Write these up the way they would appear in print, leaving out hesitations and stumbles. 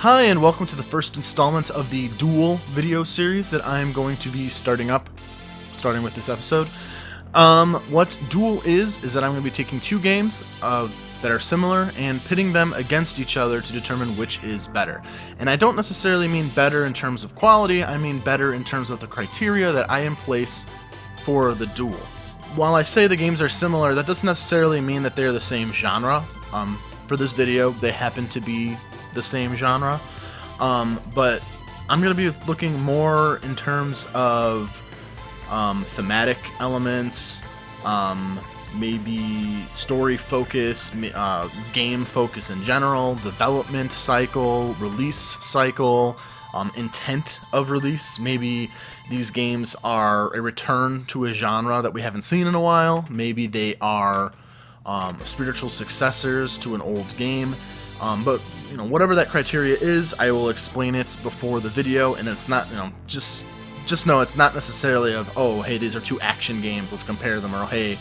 Hi, and welcome to the first installment of the Duel video series that I'm going to be starting with this episode. What Duel is that I'm going to be taking two games that are similar and pitting them against each other to determine which is better. And I don't necessarily mean better in terms of quality, I mean better in terms of the criteria that I in place for the Duel. While I say the games are similar, that doesn't necessarily mean that they're the same genre. For this video, they happen to be the same genre, but I'm going to be looking more in terms of thematic elements, maybe story focus, game focus in general, development cycle, release cycle, intent of release. Maybe these games are a return to a genre that we haven't seen in a while. Maybe they are spiritual successors to an old game. But whatever that criteria is, I will explain it before the video, and it's not, just know it's not necessarily of, oh, hey, these are two action games, let's compare them, or hey,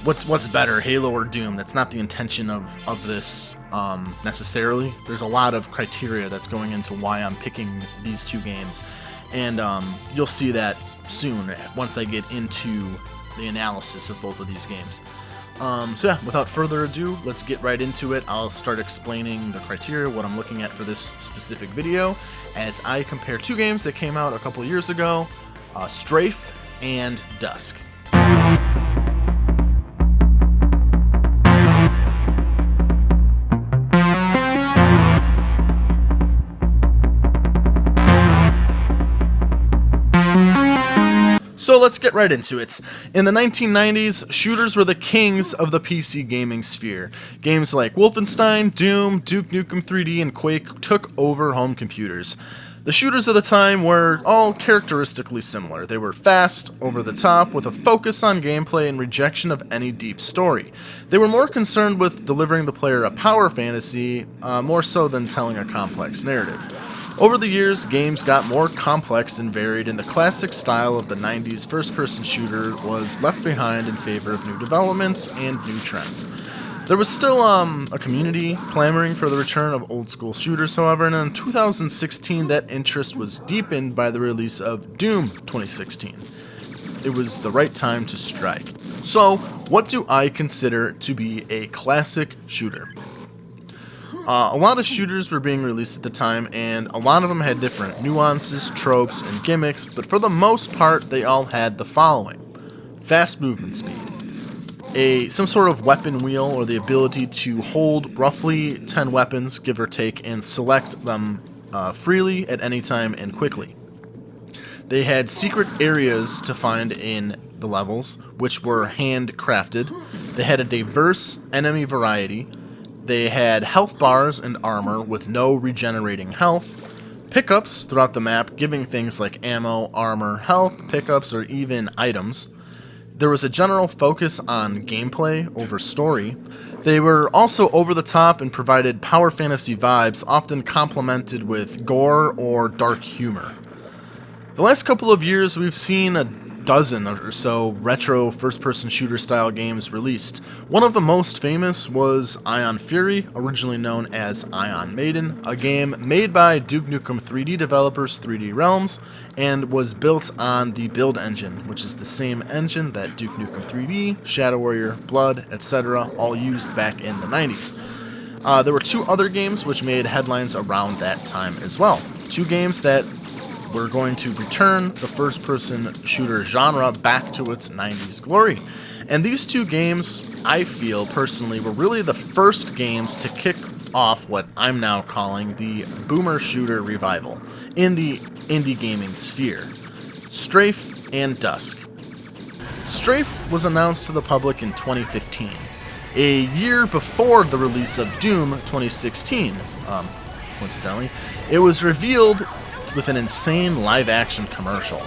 what's better, Halo or Doom? That's not the intention of this necessarily. There's a lot of criteria that's going into why I'm picking these two games, and you'll see that soon once I get into the analysis of both of these games. So yeah, without further ado, let's get right into it. I'll start explaining the criteria, what I'm looking at for this specific video, as I compare two games that came out a couple years ago, Strafe and Dusk. So let's get right into it. In the 1990s, shooters were the kings of the PC gaming sphere. Games like Wolfenstein, Doom, Duke Nukem 3D, and Quake took over home computers. The shooters of the time were all characteristically similar. They were fast, over the top, with a focus on gameplay and rejection of any deep story. They were more concerned with delivering the player a power fantasy, more so than telling a complex narrative. Over the years, games got more complex and varied, and the classic style of the 90s first-person shooter was left behind in favor of new developments and new trends. There was still a community clamoring for the return of old-school shooters, however, and in 2016 that interest was deepened by the release of Doom 2016. It was the right time to strike. So, what do I consider to be a classic shooter? A lot of shooters were being released at the time, and a lot of them had different nuances, tropes, and gimmicks, but for the most part, they all had the following. Fast movement speed. Some sort of weapon wheel, or the ability to hold roughly 10 weapons, give or take, and select them freely at any time and quickly. They had secret areas to find in the levels, which were handcrafted. They had a diverse enemy variety. They had health bars and armor with no regenerating health, pickups throughout the map giving things like ammo, armor, health, pickups, or even items. There was a general focus on gameplay over story. They were also over the top and provided power fantasy vibes, often complemented with gore or dark humor. The last couple of years we've seen a dozen or so retro first-person shooter style games released. One of the most famous was Ion Fury, originally known as Ion Maiden, a game made by Duke Nukem 3D developers 3D Realms, and was built on the Build engine, which is the same engine that Duke Nukem 3D, Shadow Warrior, Blood, etc. all used back in the 90s. There were two other games which made headlines around that time as well. Two games that we're going to return the first-person shooter genre back to its 90s glory. And these two games, I feel personally, were really the first games to kick off what I'm now calling the boomer shooter revival in the indie gaming sphere. Strafe and Dusk. Strafe was announced to the public in 2015, a year before the release of Doom 2016. Coincidentally, it was revealed with an insane live-action commercial.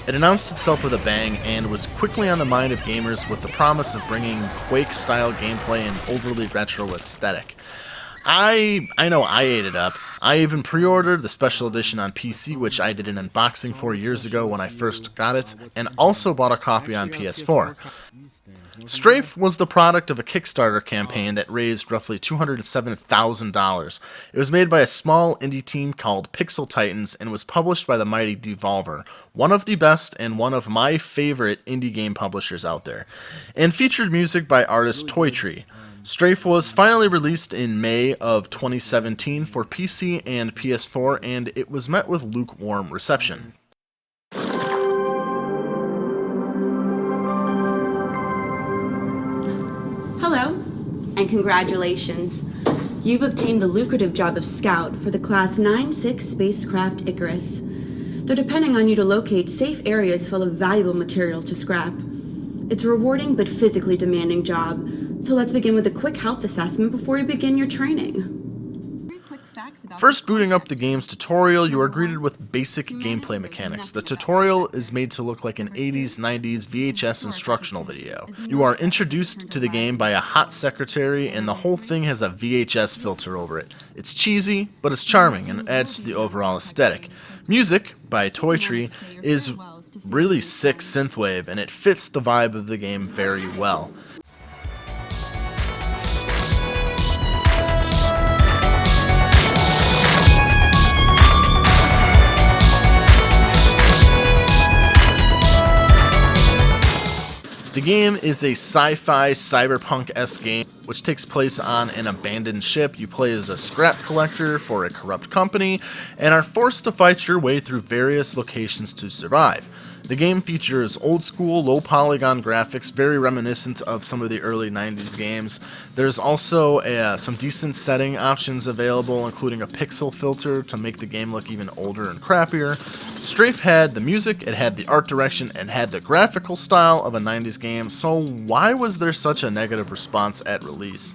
It announced itself with a bang and was quickly on the mind of gamers with the promise of bringing Quake-style gameplay and overly retro aesthetic. I know I ate it up. I even pre-ordered the special edition on PC, which I did an unboxing 4 years ago when I first got it, and also bought a copy on PS4. Strafe was the product of a Kickstarter campaign that raised roughly $207,000. It was made by a small indie team called Pixel Titans and was published by the mighty Devolver, one of the best and one of my favorite indie game publishers out there, and featured music by artist Toy Tree. Strafe was finally released in May of 2017 for PC and PS4, and it was met with lukewarm reception. Hello, and congratulations. You've obtained the lucrative job of Scout for the Class 9-6 spacecraft Icarus. They're depending on you to locate safe areas full of valuable materials to scrap. It's a rewarding but physically demanding job, so let's begin with a quick health assessment before you begin your training. First booting up the game's tutorial, you are greeted with basic gameplay mechanics. The tutorial is made to look like an 80s, 90s VHS instructional video. You are introduced to the game by a hot secretary, and the whole thing has a VHS filter over it. It's cheesy, but it's charming and adds to the overall aesthetic. Music, by Toy Tree, is really sick synthwave, and it fits the vibe of the game very well. The game is a sci-fi cyberpunk-esque game which takes place on an abandoned ship. You play as a scrap collector for a corrupt company and are forced to fight your way through various locations to survive. The game features old-school, low-polygon graphics, very reminiscent of some of the early 90s games. There's also some decent setting options available, including a pixel filter to make the game look even older and crappier. Strafe had the music, it had the art direction, and had the graphical style of a 90s game, so why was there such a negative response at release?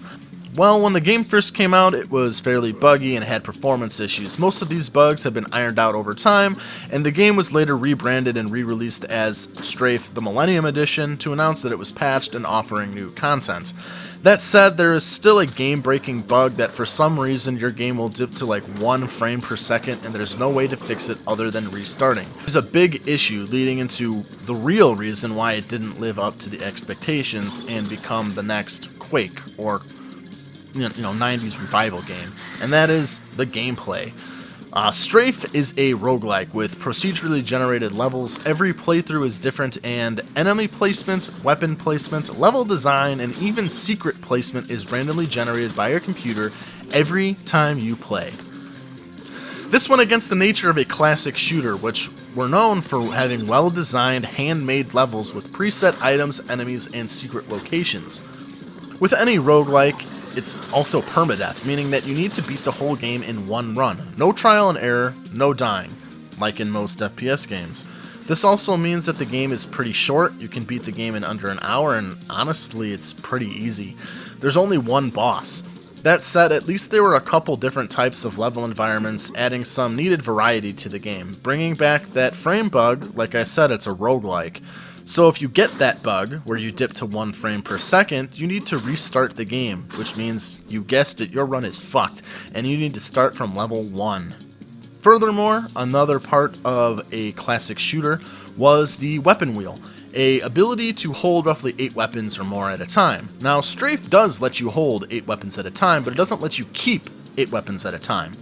Well, when the game first came out, it was fairly buggy and had performance issues. Most of these bugs have been ironed out over time, and the game was later rebranded and re-released as Strafe the Millennium Edition to announce that it was patched and offering new content. That said, there is still a game-breaking bug that for some reason your game will dip to like 1 frame per second and there's no way to fix it other than restarting. It's a big issue leading into the real reason why it didn't live up to the expectations and become the next Quake or 90s revival game, and that is the gameplay. Strafe is a roguelike with procedurally generated levels. Every playthrough is different, and enemy placement, weapon placement, level design, and even secret placement is randomly generated by your computer every time you play. This went against the nature of a classic shooter, which were known for having well-designed, handmade levels with preset items, enemies, and secret locations. With any roguelike, it's also permadeath, meaning that you need to beat the whole game in one run. No trial and error, no dying, like in most FPS games. This also means that the game is pretty short. You can beat the game in under an hour, and honestly, it's pretty easy. There's only one boss. That said, at least there were a couple different types of level environments, adding some needed variety to the game. Bringing back that frame bug, like I said, it's a roguelike. So if you get that bug, where you dip to 1 frame per second, you need to restart the game, which means, you guessed it, your run is fucked, and you need to start from level 1. Furthermore, another part of a classic shooter was the weapon wheel, a ability to hold roughly 8 weapons or more at a time. Now, Strafe does let you hold 8 weapons at a time, but it doesn't let you keep 8 weapons at a time.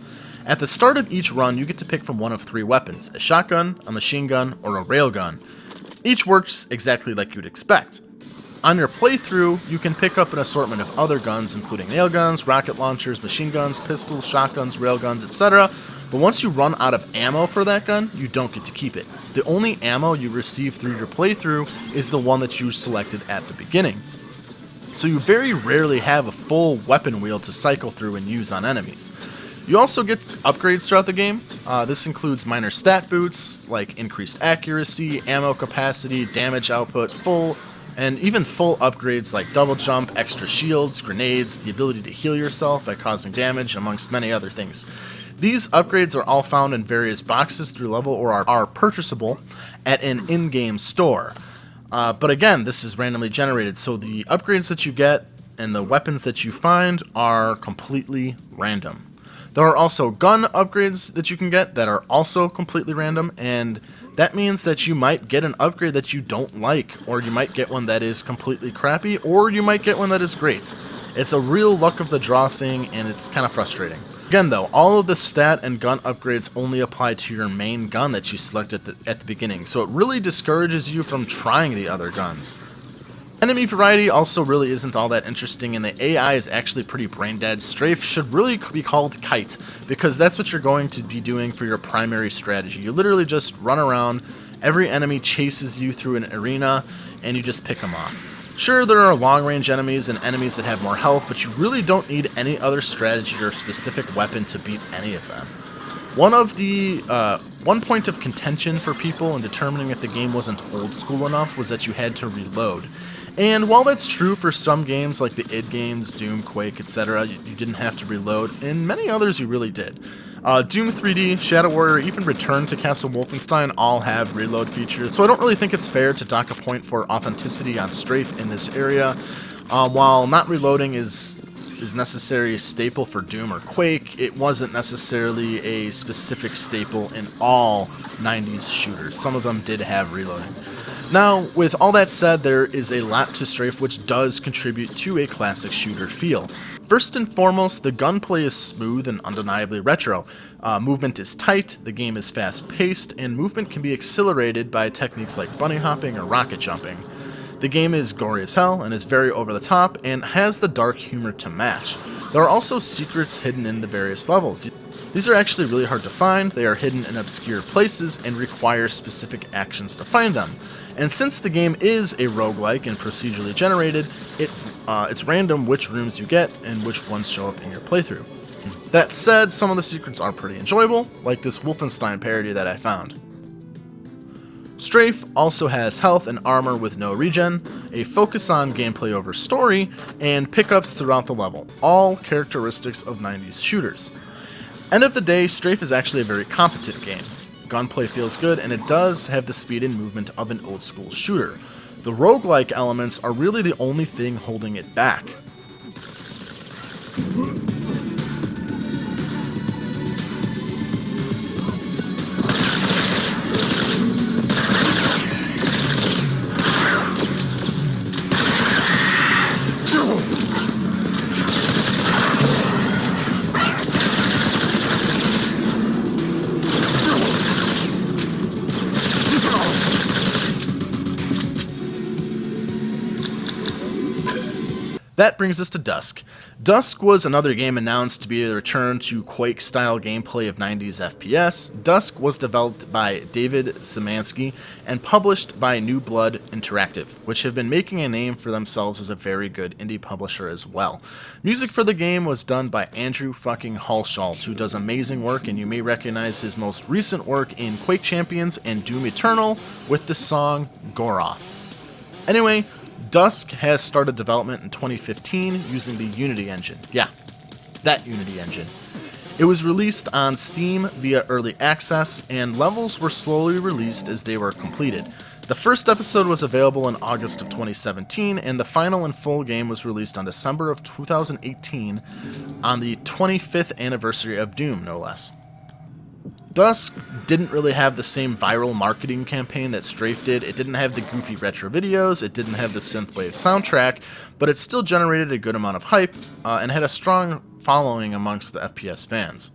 At the start of each run, you get to pick from one of 3 weapons, a shotgun, a machine gun, or a railgun. Each works exactly like you'd expect. On your playthrough, you can pick up an assortment of other guns, including nail guns, rocket launchers, machine guns, pistols, shotguns, railguns, etc. But once you run out of ammo for that gun, you don't get to keep it. The only ammo you receive through your playthrough is the one that you selected at the beginning. So you very rarely have a full weapon wheel to cycle through and use on enemies. You also get upgrades throughout the game. This includes minor stat boosts like increased accuracy, ammo capacity, damage output, and even full upgrades like double jump, extra shields, grenades, the ability to heal yourself by causing damage, amongst many other things. These upgrades are all found in various boxes through level or are purchasable at an in-game store. But again, this is randomly generated, so the upgrades that you get and the weapons that you find are completely random. There are also gun upgrades that you can get that are also completely random, and that means that you might get an upgrade that you don't like, or you might get one that is completely crappy, or you might get one that is great. It's a real luck of the draw thing, and it's kind of frustrating. Again though, all of the stat and gun upgrades only apply to your main gun that you select at the beginning, so it really discourages you from trying the other guns. Enemy variety also really isn't all that interesting, and the AI is actually pretty brain dead. Strafe should really be called Kite, because that's what you're going to be doing for your primary strategy. You literally just run around, every enemy chases you through an arena, and you just pick them off. Sure, there are long-range enemies and enemies that have more health, but you really don't need any other strategy or specific weapon to beat any of them. One point of contention for people in determining if the game wasn't old school enough was that you had to reload. And while that's true for some games like the id games, Doom, Quake, etc., you didn't have to reload. In many others, you really did. Doom 3D, Shadow Warrior, even Return to Castle Wolfenstein all have reload features, so I don't really think it's fair to dock a point for authenticity on Strafe in this area. While not reloading is necessary staple for Doom or Quake, it wasn't necessarily a specific staple in all 90s shooters. Some of them did have reloading. Now, with all that said, there is a lot to Strafe which does contribute to a classic shooter feel. First and foremost, the gunplay is smooth and undeniably retro. Movement is tight, the game is fast-paced, and movement can be accelerated by techniques like bunny hopping or rocket jumping. The game is gory as hell and is very over the top and has the dark humor to match. There are also secrets hidden in the various levels. These are actually really hard to find, they are hidden in obscure places and require specific actions to find them. And since the game is a roguelike and procedurally generated, it's random which rooms you get and which ones show up in your playthrough. That said, some of the secrets are pretty enjoyable, like this Wolfenstein parody that I found. Strafe also has health and armor with no regen, a focus on gameplay over story, and pickups throughout the level, all characteristics of 90s shooters. End of the day, Strafe is actually a very competent game. Gunplay feels good, and it does have the speed and movement of an old school shooter. The roguelike elements are really the only thing holding it back. That brings us to Dusk. Dusk was another game announced to be a return to Quake-style gameplay of 90s FPS. Dusk was developed by David Szymanski and published by New Blood Interactive, which have been making a name for themselves as a very good indie publisher as well. Music for the game was done by Andrew fucking Hulshalt, who does amazing work, and you may recognize his most recent work in Quake Champions and Doom Eternal with the song Goroth. Anyway, Dusk has started development in 2015 using the Unity engine. Yeah, that Unity engine. It was released on Steam via early access, and levels were slowly released as they were completed. The first episode was available in August of 2017, and the final and full game was released on December of 2018 on the 25th anniversary of Doom, no less. Dusk didn't really have the same viral marketing campaign that Strafe did. It didn't have the goofy retro videos, it didn't have the synthwave soundtrack, but it still generated a good amount of hype and had a strong following amongst the FPS fans.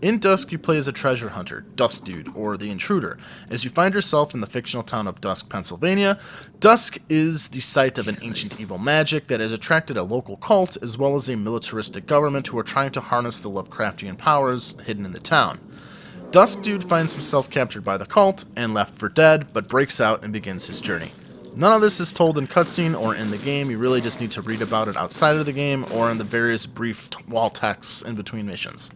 In Dusk, you play as a treasure hunter, Dusk Dude, or the Intruder, as you find yourself in the fictional town of Dusk, Pennsylvania. Dusk is the site of an ancient evil magic that has attracted a local cult, as well as a militaristic government who are trying to harness the Lovecraftian powers hidden in the town. Dusk Dude finds himself captured by the cult and left for dead, but breaks out and begins his journey. None of this is told in cutscene or in the game, you really just need to read about it outside of the game or in the various brief wall texts in between missions.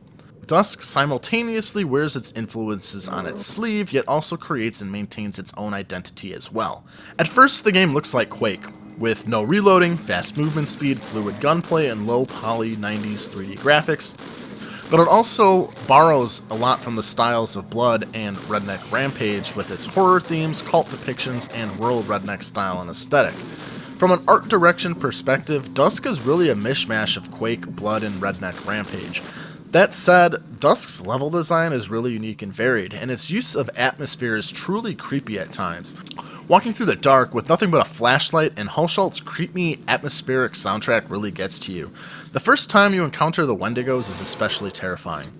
Dusk simultaneously wears its influences on its sleeve, yet also creates and maintains its own identity as well. At first, the game looks like Quake, with no reloading, fast movement speed, fluid gunplay, and low-poly 90s 3D graphics, but it also borrows a lot from the styles of Blood and Redneck Rampage with its horror themes, cult depictions, and rural redneck style and aesthetic. From an art direction perspective, Dusk is really a mishmash of Quake, Blood, and Redneck Rampage. That said, Dusk's level design is really unique and varied, and its use of atmosphere is truly creepy at times. Walking through the dark with nothing but a flashlight and Hulshult's creepy atmospheric soundtrack really gets to you. The first time you encounter the Wendigos is especially terrifying.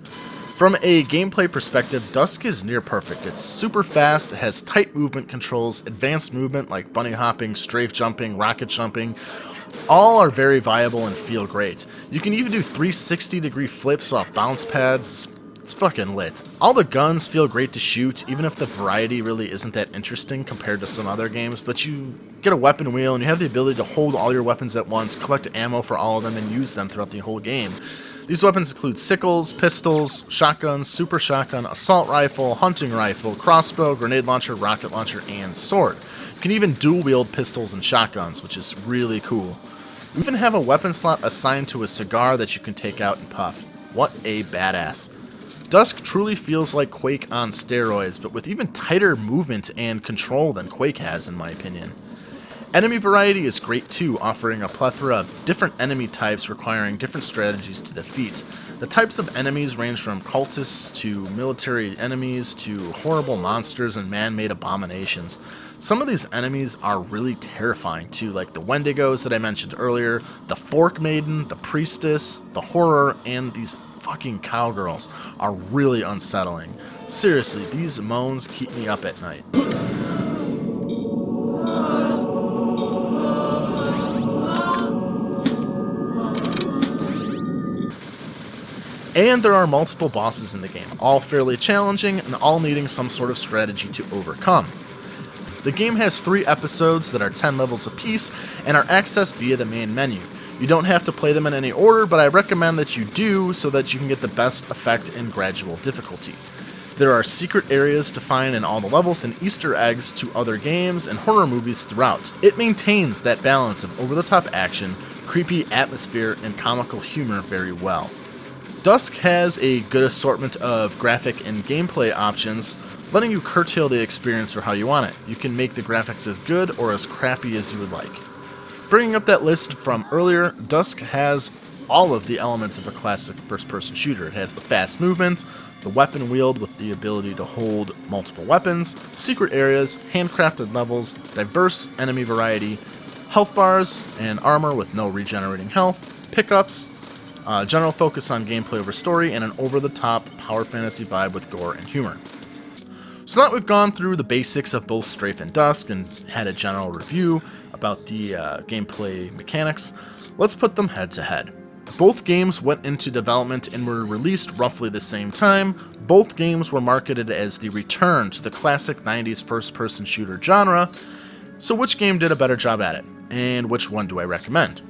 From a gameplay perspective, Dusk is near perfect. It's super fast, it has tight movement controls, advanced movement like bunny hopping, strafe jumping, rocket jumping. All are very viable and feel great. You can even do 360-degree flips off bounce pads. It's fucking lit. All the guns feel great to shoot, even if the variety really isn't that interesting compared to some other games, but you get a weapon wheel and you have the ability to hold all your weapons at once, collect ammo for all of them, and use them throughout the whole game. These weapons include sickles, pistols, shotguns, super shotgun, assault rifle, hunting rifle, crossbow, grenade launcher, rocket launcher, and sword. You can even dual-wield pistols and shotguns, which is really cool. You even have a weapon slot assigned to a cigar that you can take out and puff. What a badass. Dusk truly feels like Quake on steroids, but with even tighter movement and control than Quake has, in my opinion. Enemy variety is great too, offering a plethora of different enemy types requiring different strategies to defeat. The types of enemies range from cultists to military enemies to horrible monsters and man-made abominations. Some of these enemies are really terrifying too, like the Wendigos that I mentioned earlier, the Fork Maiden, the Priestess, the Horror, and these fucking cowgirls are really unsettling. Seriously, these moans keep me up at night. And there are multiple bosses in the game, all fairly challenging and all needing some sort of strategy to overcome. The game has 3 episodes that are 10 levels apiece and are accessed via the main menu. You don't have to play them in any order, but I recommend that you do so that you can get the best effect in gradual difficulty. There are secret areas to find in all the levels and Easter eggs to other games and horror movies throughout. It maintains that balance of over-the-top action, creepy atmosphere, and comical humor very well. Dusk has a good assortment of graphic and gameplay options, letting you curtail the experience for how you want it. You can make the graphics as good or as crappy as you would like. Bringing up that list from earlier, Dusk has all of the elements of a classic first-person shooter. It has the fast movement, the weapon wield with the ability to hold multiple weapons, secret areas, handcrafted levels, diverse enemy variety, health bars and armor with no regenerating health, pickups, general focus on gameplay over story, and an over-the-top power fantasy vibe with gore and humor. So now that we've gone through the basics of both Strafe and Dusk and had a general review about the gameplay mechanics, let's put them head to head. Both games went into development and were released roughly the same time. Both games were marketed as the return to the classic 90s first-person shooter genre. So which game did a better job at it? And which one do I recommend?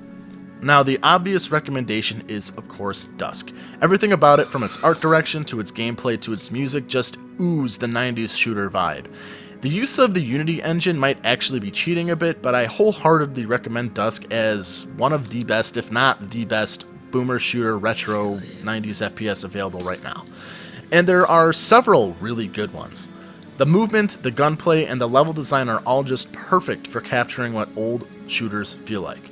Now, the obvious recommendation is, of course, Dusk. Everything about it, from its art direction to its gameplay to its music, just ooze the 90s shooter vibe. The use of the Unity engine might actually be cheating a bit, but I wholeheartedly recommend Dusk as one of the best, if not the best, boomer shooter retro 90s FPS available right now. And there are several really good ones. The movement, the gunplay, and the level design are all just perfect for capturing what old shooters feel like.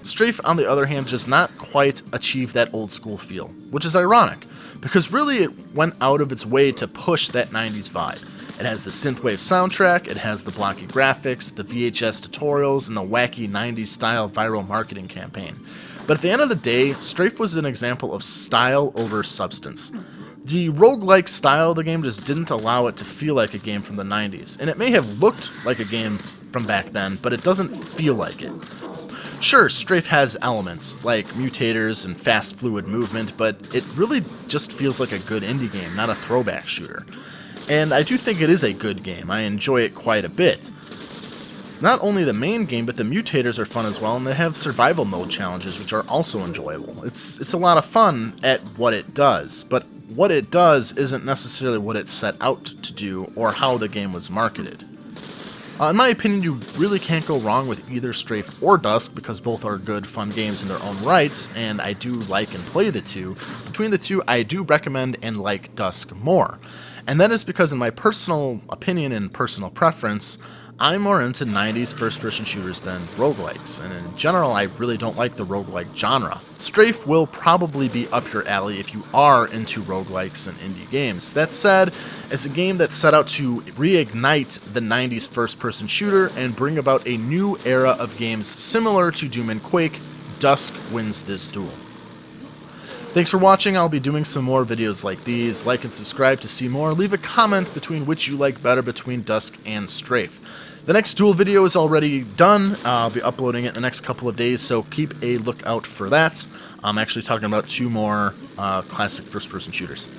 Strafe, on the other hand, does not quite achieve that old school feel, which is ironic, because really it went out of its way to push that 90s vibe. It has the synthwave soundtrack, it has the blocky graphics, the VHS tutorials, and the wacky 90s style viral marketing campaign. But at the end of the day, Strafe was an example of style over substance. The roguelike style of the game just didn't allow it to feel like a game from the 90s, and it may have looked like a game from back then, but it doesn't feel like it. Sure, Strafe has elements, like mutators and fast fluid movement, but it really just feels like a good indie game, not a throwback shooter. And I do think it is a good game. I enjoy it quite a bit. Not only the main game, but the mutators are fun as well, and they have survival mode challenges, which are also enjoyable. It's a lot of fun at what it does, but what it does isn't necessarily what it set out to do or how the game was marketed. In my opinion, you really can't go wrong with either Strafe or Dusk, because both are good, fun games in their own rights, and I do like and play the two. Between the two, I do recommend and like Dusk more. And that is because, in my personal opinion and personal preference, I'm more into 90s first-person shooters than roguelikes, and in general, I really don't like the roguelike genre. Strafe will probably be up your alley if you are into roguelikes and indie games. That said, as a game that set out to reignite the 90s first-person shooter and bring about a new era of games similar to Doom and Quake, Dusk wins this duel. Thanks for watching. I'll be doing some more videos like these. Like and subscribe to see more. Leave a comment between which you like better between Dusk and Strafe. The next Duel video is already done. I'll be uploading it in the next couple of days, so keep a lookout for that. I'm actually talking about 2 more classic first-person shooters.